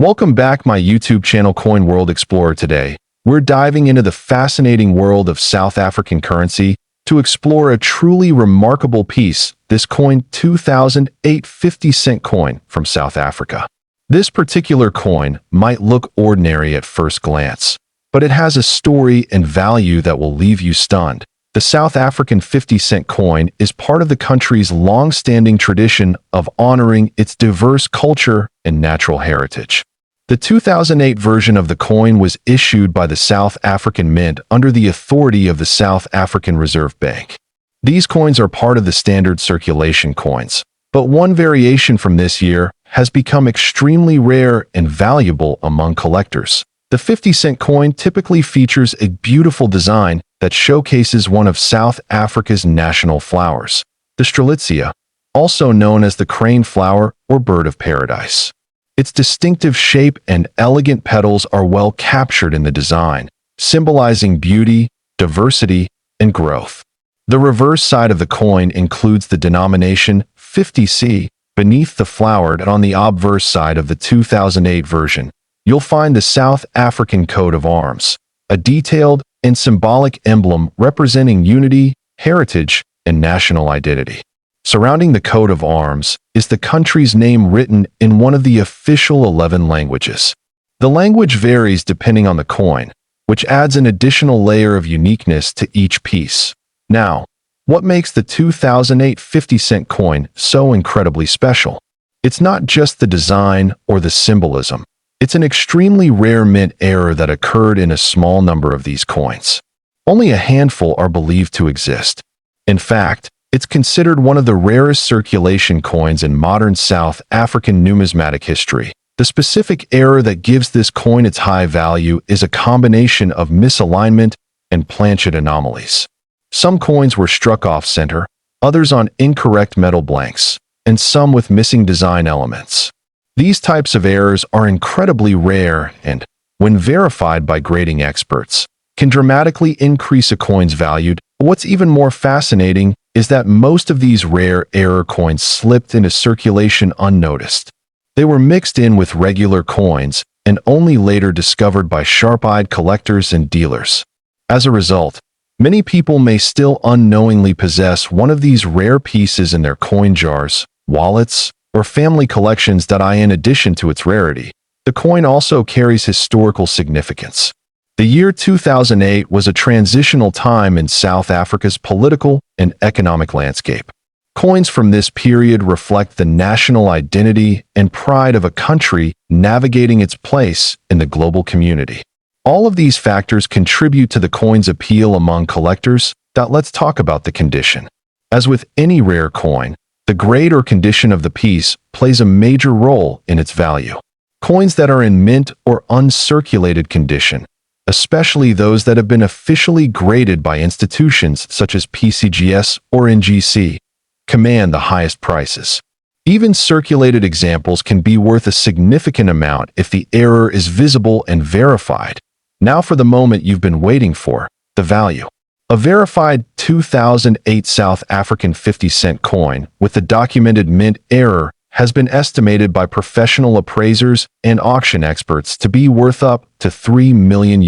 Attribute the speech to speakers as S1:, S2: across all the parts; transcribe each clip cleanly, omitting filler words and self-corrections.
S1: Welcome back my YouTube channel Coin World Explorer. Today, we're diving into the fascinating world of South African currency to explore a truly remarkable piece, this coin 2008 50-cent coin from South Africa. This particular coin might look ordinary at first glance, but it has a story and value that will leave you stunned. The South African 50-cent coin is part of the country's long-standing tradition of honoring its diverse culture and natural heritage. The 2008 version of the coin was issued by the South African Mint under the authority of the South African Reserve Bank. These coins are part of the standard circulation coins, but one variation from this year has become extremely rare and valuable among collectors. The 50-cent coin typically features a beautiful design that showcases one of South Africa's national flowers, the strelitzia, also known as the crane flower or bird of paradise. Its distinctive shape and elegant petals are well captured in the design, symbolizing beauty, diversity, and growth. The reverse side of the coin includes the denomination 50C beneath the flower, and on the obverse side of the 2008 version, you'll find the South African coat of arms, a detailed and symbolic emblem representing unity, heritage, and national identity. Surrounding the coat of arms is the country's name written in one of the official 11 languages. The language varies depending on the coin, which adds an additional layer of uniqueness to each piece. Now, what makes the 2008 50-cent coin so incredibly special? It's not just the design or the symbolism. It's an extremely rare mint error that occurred in a small number of these coins. Only a handful are believed to exist. In fact, it's considered one of the rarest circulation coins in modern South African numismatic history. The specific error that gives this coin its high value is a combination of misalignment and planchet anomalies. Some coins were struck off-center, others on incorrect metal blanks, and some with missing design elements. These types of errors are incredibly rare and, when verified by grading experts, can dramatically increase a coin's value. What's even more fascinating is that most of these rare error coins slipped into circulation unnoticed. They were mixed in with regular coins and only later discovered by sharp-eyed collectors and dealers. As a result, many people may still unknowingly possess one of these rare pieces in their coin jars, wallets, or family collections. In addition to its rarity, the coin also carries historical significance. The year 2008 was a transitional time in South Africa's political and economic landscape. Coins from this period reflect the national identity and pride of a country navigating its place in the global community. All of these factors contribute to the coin's appeal among collectors. Let's talk about the condition. As with any rare coin, the grade or condition of the piece plays a major role in its value. Coins that are in mint or uncirculated condition, especially those that have been officially graded by institutions such as PCGS or NGC, command the highest prices. Even circulated examples can be worth a significant amount if the error is visible and verified. Now for the moment you've been waiting for, the value. A verified 2008 South African 50-cent coin with the documented mint error has been estimated by professional appraisers and auction experts to be worth up to $3 million.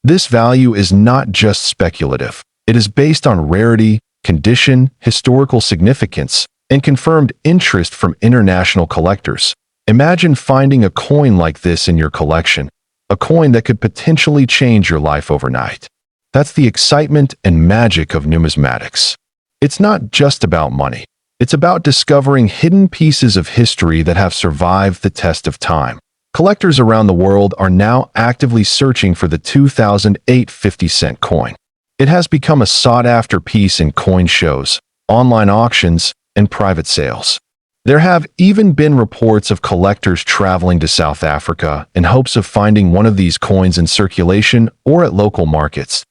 S1: This value is not just speculative. It is based on rarity, condition, historical significance, and confirmed interest from international collectors. Imagine finding a coin like this in your collection, a coin that could potentially change your life overnight. That's the excitement and magic of numismatics. It's not just about money. It's about discovering hidden pieces of history that have survived the test of time. Collectors around the world are now actively searching for the 2008 50-cent coin. It has become a sought-after piece in coin shows, online auctions, and private sales. There have even been reports of collectors traveling to South Africa in hopes of finding one of these coins in circulation or at local markets.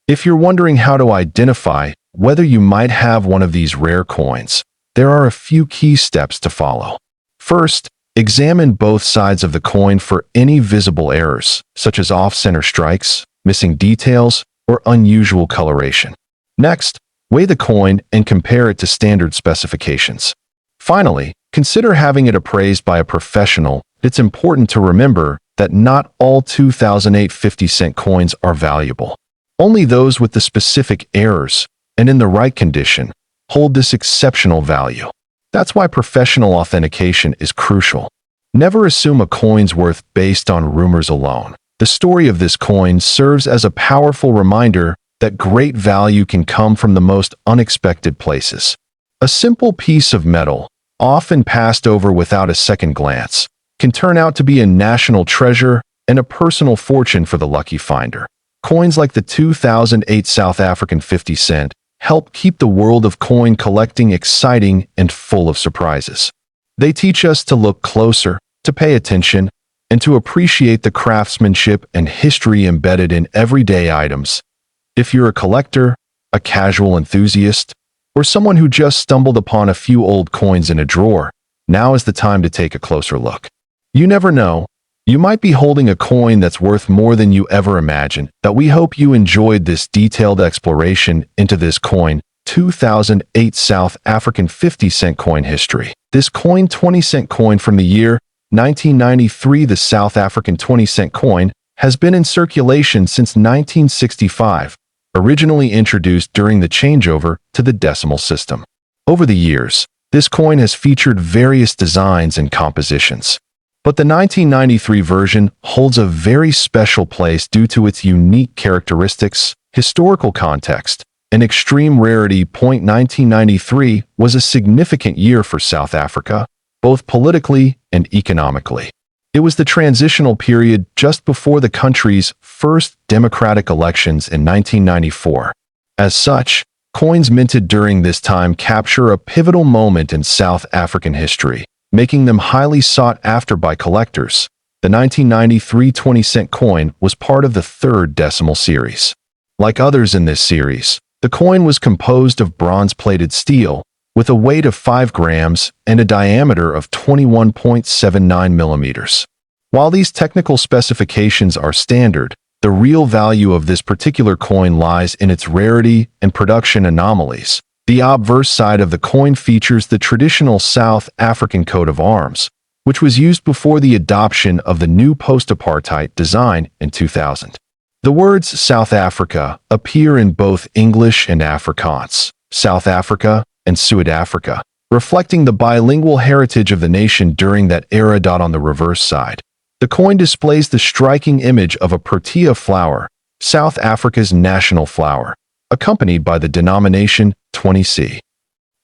S1: If you're wondering how to identify whether you might have one of these rare coins, there are a few key steps to follow. First, examine both sides of the coin for any visible errors, such as off-center strikes, missing details, or unusual coloration. Next, weigh the coin and compare it to standard specifications. Finally, consider having it appraised by a professional It's important to remember that not all 2008 50-cent coins are valuable. Only those with the specific errors and in the right condition hold this exceptional value. That's why professional authentication is crucial. Never assume a coin's worth based on rumors alone. The story of this coin serves as a powerful reminder that great value can come from the most unexpected places. A simple piece of metal, often passed over without a second glance, can turn out to be a national treasure and a personal fortune for the lucky finder. Coins like the 2008 South African 50 cent help keep the world of coin collecting exciting and full of surprises. They teach us to look closer, to pay attention, and to appreciate the craftsmanship and history embedded in everyday items. If you're a collector, a casual enthusiast, or someone who just stumbled upon a few old coins in a drawer, now is the time to take a closer look. You never know, you might be holding a coin that's worth more than you ever imagined. That we hope you enjoyed this detailed exploration into this coin, 2008 South African 50-cent coin history. This coin, 20-cent coin from the year 1993, the South African 20-cent coin, has been in circulation since 1965, originally introduced during the changeover to the decimal system. Over the years, this coin has featured various designs and compositions. But the 1993 version holds a very special place due to its unique characteristics, historical context, and extreme rarity. 1993 was a significant year for South Africa, both politically and economically. It was the transitional period just before the country's first democratic elections in 1994. As such, coins minted during this time capture a pivotal moment in South African history, making them highly sought after by collectors. The 1993 20-cent coin was part of the third decimal series. Like others in this series, the coin was composed of bronze-plated steel, with a weight of 5 grams and a diameter of 21.79 millimeters. While these technical specifications are standard, the real value of this particular coin lies in its rarity and production anomalies. The obverse side of the coin features the traditional South African coat of arms, which was used before the adoption of the new post-apartheid design in 2000. The words South Africa appear in both English and Afrikaans, South Africa and Suid-Afrika, reflecting the bilingual heritage of the nation during that era. On the reverse side, the coin displays the striking image of a protea flower, South Africa's national flower, accompanied by the denomination 20C.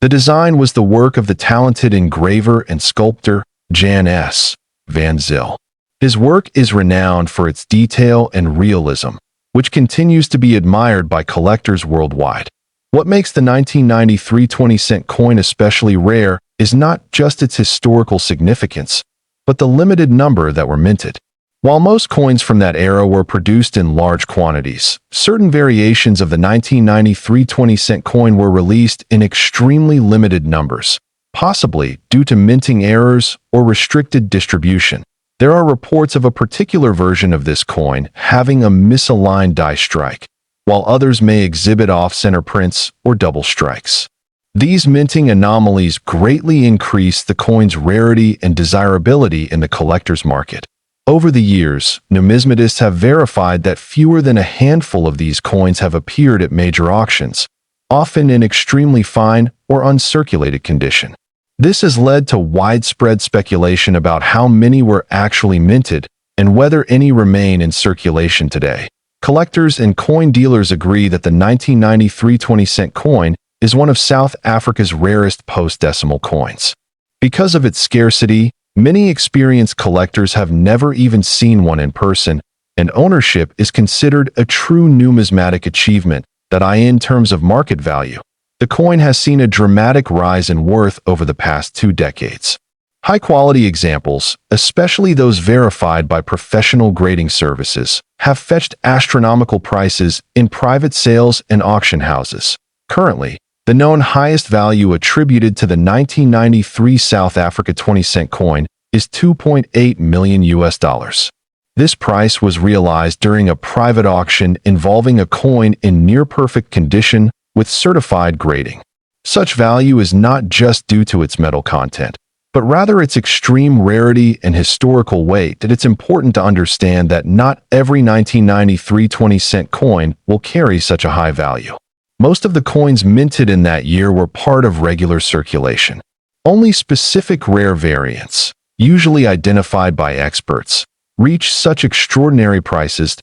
S1: The design was the work of the talented engraver and sculptor Jan S. van Zyl. His work is renowned for its detail and realism, which continues to be admired by collectors worldwide. What makes the 1993 20-cent coin especially rare is not just its historical significance, but the limited number that were minted. While most coins from that era were produced in large quantities, certain variations of the 1993 20-cent coin were released in extremely limited numbers, possibly due to minting errors or restricted distribution. There are reports of a particular version of this coin having a misaligned die strike, while others may exhibit off-center prints or double strikes. These minting anomalies greatly increase the coin's rarity and desirability in the collector's market. Over the years, numismatists have verified that fewer than a handful of these coins have appeared at major auctions, often in extremely fine or uncirculated condition. This has led to widespread speculation about how many were actually minted and whether any remain in circulation today. Collectors and coin dealers agree that the 1993 20-cent coin is one of South Africa's rarest post-decimal coins. Because of its scarcity, many experienced collectors have never even seen one in person, and ownership is considered a true numismatic achievement. In terms of market value, the coin has seen a dramatic rise in worth over the past 2 decades. High-quality examples, especially those verified by professional grading services, have fetched astronomical prices in private sales and auction houses. Currently, the known highest value attributed to the 1993 South Africa 20-cent coin is $2.8 million. This price was realized during a private auction involving a coin in near-perfect condition with certified grading. Such value is not just due to its metal content, but rather its extreme rarity and historical weight. That it's important to understand that not every 1993 20-cent coin will carry such a high value. Most of the coins minted in that year were part of regular circulation. Only specific rare variants, usually identified by experts, reach such extraordinary prices.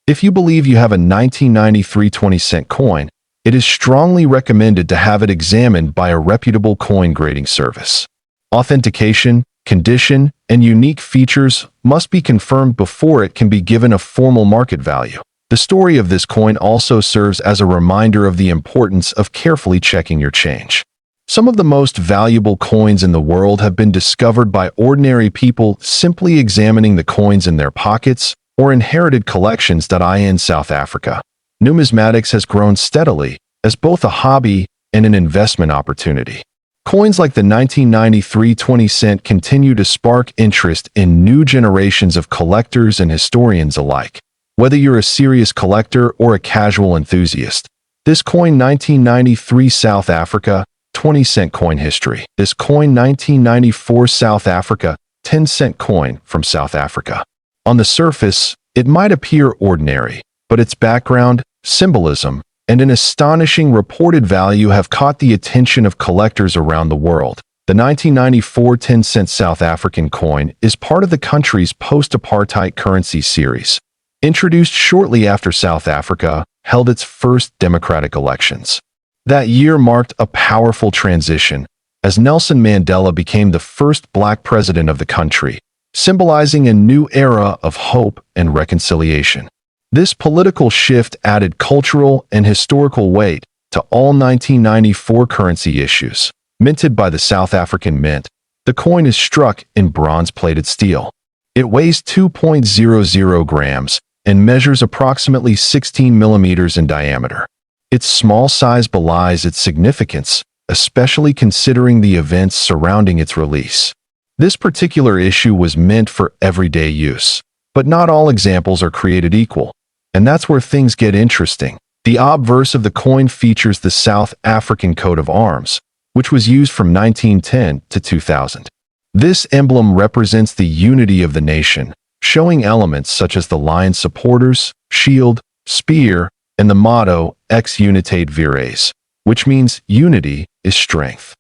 S1: If you believe you have a 1993 20-cent coin, it is strongly recommended to have it examined by a reputable coin grading service. Authentication, condition, and unique features must be confirmed before it can be given a formal market value. The story of this coin also serves as a reminder of the importance of carefully checking your change. Some of the most valuable coins in the world have been discovered by ordinary people simply examining the coins in their pockets or inherited collections. In South Africa, numismatics has grown steadily as both a hobby and an investment opportunity. Coins like the 1993 20-cent continue to spark interest in new generations of collectors and historians alike. Whether you're a serious collector or a casual enthusiast, this coin 1993 South Africa 20-cent coin history. This coin 1994 South Africa 10-cent coin from South Africa. On the surface, it might appear ordinary, but its background, symbolism, and an astonishing reported value have caught the attention of collectors around the world. The 1994 10-cent South African coin is part of the country's post-apartheid currency series, introduced shortly after South Africa held its first democratic elections. That year marked a powerful transition, as Nelson Mandela became the first black president of the country, symbolizing a new era of hope and reconciliation. This political shift added cultural and historical weight to all 1994 currency issues. Minted by the South African Mint, the coin is struck in bronze-plated steel. It weighs 2.00 grams and measures approximately 16 millimeters in diameter. Its small size belies its significance, especially considering the events surrounding its release. This particular issue was meant for everyday use, but not all examples are created equal, and that's where things get interesting. The obverse of the coin features the South African coat of arms, which was used from 1910 to 2000. This emblem represents the unity of the nation, showing elements such as the lion's supporters, shield, spear, and the motto Ex Unitate Vires, which means unity is strength.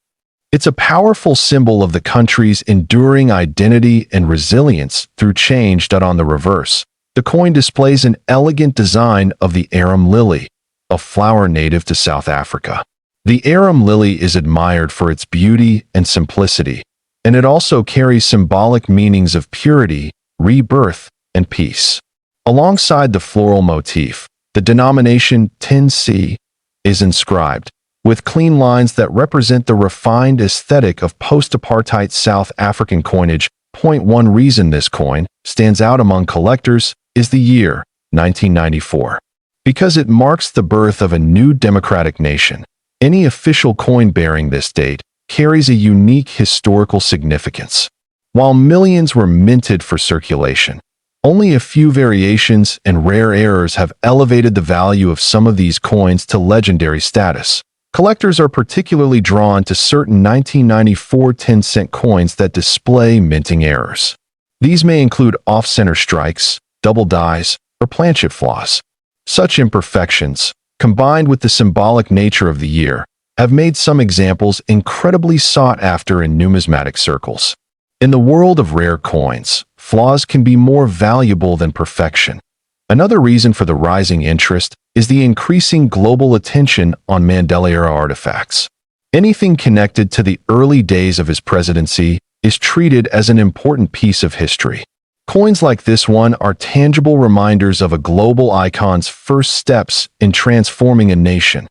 S1: It's a powerful symbol of the country's enduring identity and resilience through change. On the reverse, the coin displays an elegant design of the arum lily, a flower native to South Africa. The arum lily is admired for its beauty and simplicity, and it also carries symbolic meanings of purity, rebirth, and peace. Alongside the floral motif, the denomination 10C is inscribed, with clean lines that represent the refined aesthetic of post-apartheid South African coinage. One reason this coin stands out among collectors is the year 1994. Because it marks the birth of a new democratic nation, any official coin bearing this date carries a unique historical significance. While millions were minted for circulation, only a few variations and rare errors have elevated the value of some of these coins to legendary status. Collectors are particularly drawn to certain 1994 10-cent coins that display minting errors. These may include off-center strikes, double dies, or planchet flaws. Such imperfections, combined with the symbolic nature of the year, have made some examples incredibly sought after in numismatic circles. In the world of rare coins, flaws can be more valuable than perfection. Another reason for the rising interest is the increasing global attention on Mandela-era artifacts. Anything connected to the early days of his presidency is treated as an important piece of history. Coins like this one are tangible reminders of a global icon's first steps in transforming a nation.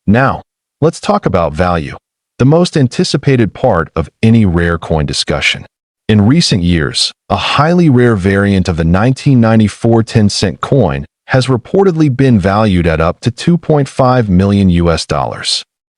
S1: Now, let's talk about value, the most anticipated part of any rare coin discussion. In recent years, a highly rare variant of the 1994 10-cent coin has reportedly been valued at up to $2.5 million US.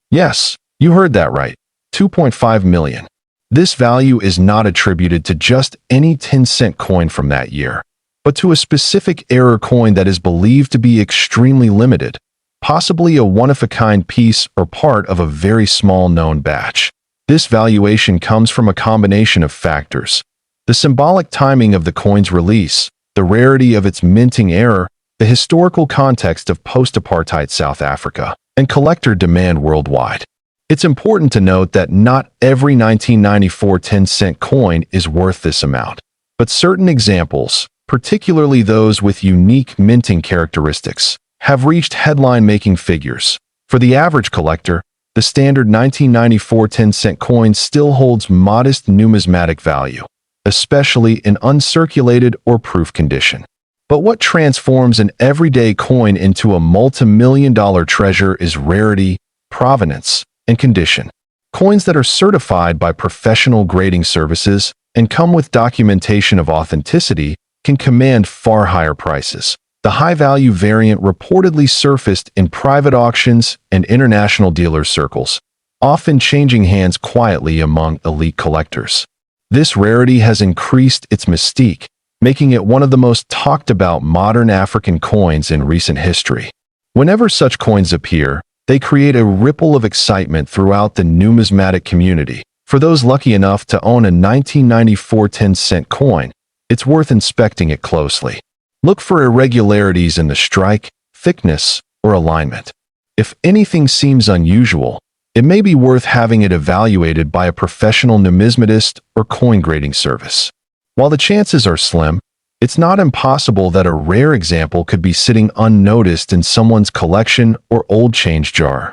S1: Yes, you heard that right, $2.5 million. This value is not attributed to just any 10-cent coin from that year, but to a specific error coin that is believed to be extremely limited, possibly a one-of-a-kind piece or part of a very small known batch. This valuation comes from a combination of factors: the symbolic timing of the coin's release, the rarity of its minting era, the historical context of post-apartheid South Africa, and collector demand worldwide. It's important to note that not every 1994 10-cent coin is worth this amount, but certain examples, particularly those with unique minting characteristics, have reached headline-making figures. For the average collector, the standard 1994 10-cent coin still holds modest numismatic value, especially in uncirculated or proof condition. But what transforms an everyday coin into a multi-million-dollar treasure is rarity, provenance, and condition. Coins that are certified by professional grading services and come with documentation of authenticity can command far higher prices. The high-value variant reportedly surfaced in private auctions and international dealer circles, often changing hands quietly among elite collectors. This rarity has increased its mystique, making it one of the most talked-about modern African coins in recent history. Whenever such coins appear, they create a ripple of excitement throughout the numismatic community. For those lucky enough to own a 1994 10-cent coin, it's worth inspecting it closely. Look for irregularities in the strike, thickness, or alignment. If anything seems unusual, it may be worth having it evaluated by a professional numismatist or coin grading service. While the chances are slim, it's not impossible that a rare example could be sitting unnoticed in someone's collection or old change jar.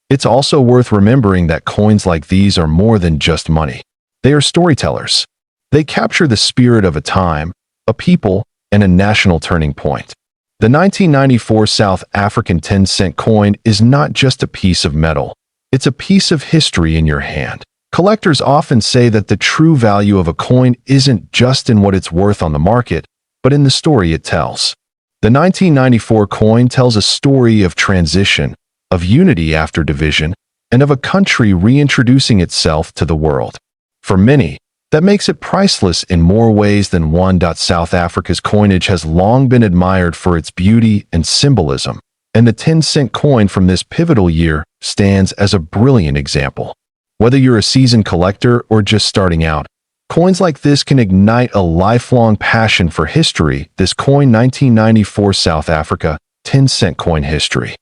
S1: It's also worth remembering that coins like these are more than just money. They are storytellers. They capture the spirit of a time, a people, and a national turning point. The 1994 South African 10-cent coin is not just a piece of metal. It's a piece of history in your hand. Collectors often say that the true value of a coin isn't just in what it's worth on the market, but in the story it tells. The 1994 coin tells a story of transition, of unity after division, and of a country reintroducing itself to the world. For many, that makes it priceless in more ways than one. South Africa's coinage has long been admired for its beauty and symbolism, and the 10-cent coin from this pivotal year stands as a brilliant example. Whether you're a seasoned collector or just starting out, coins like this can ignite a lifelong passion for history. This coin 1994 South Africa 10-cent coin history.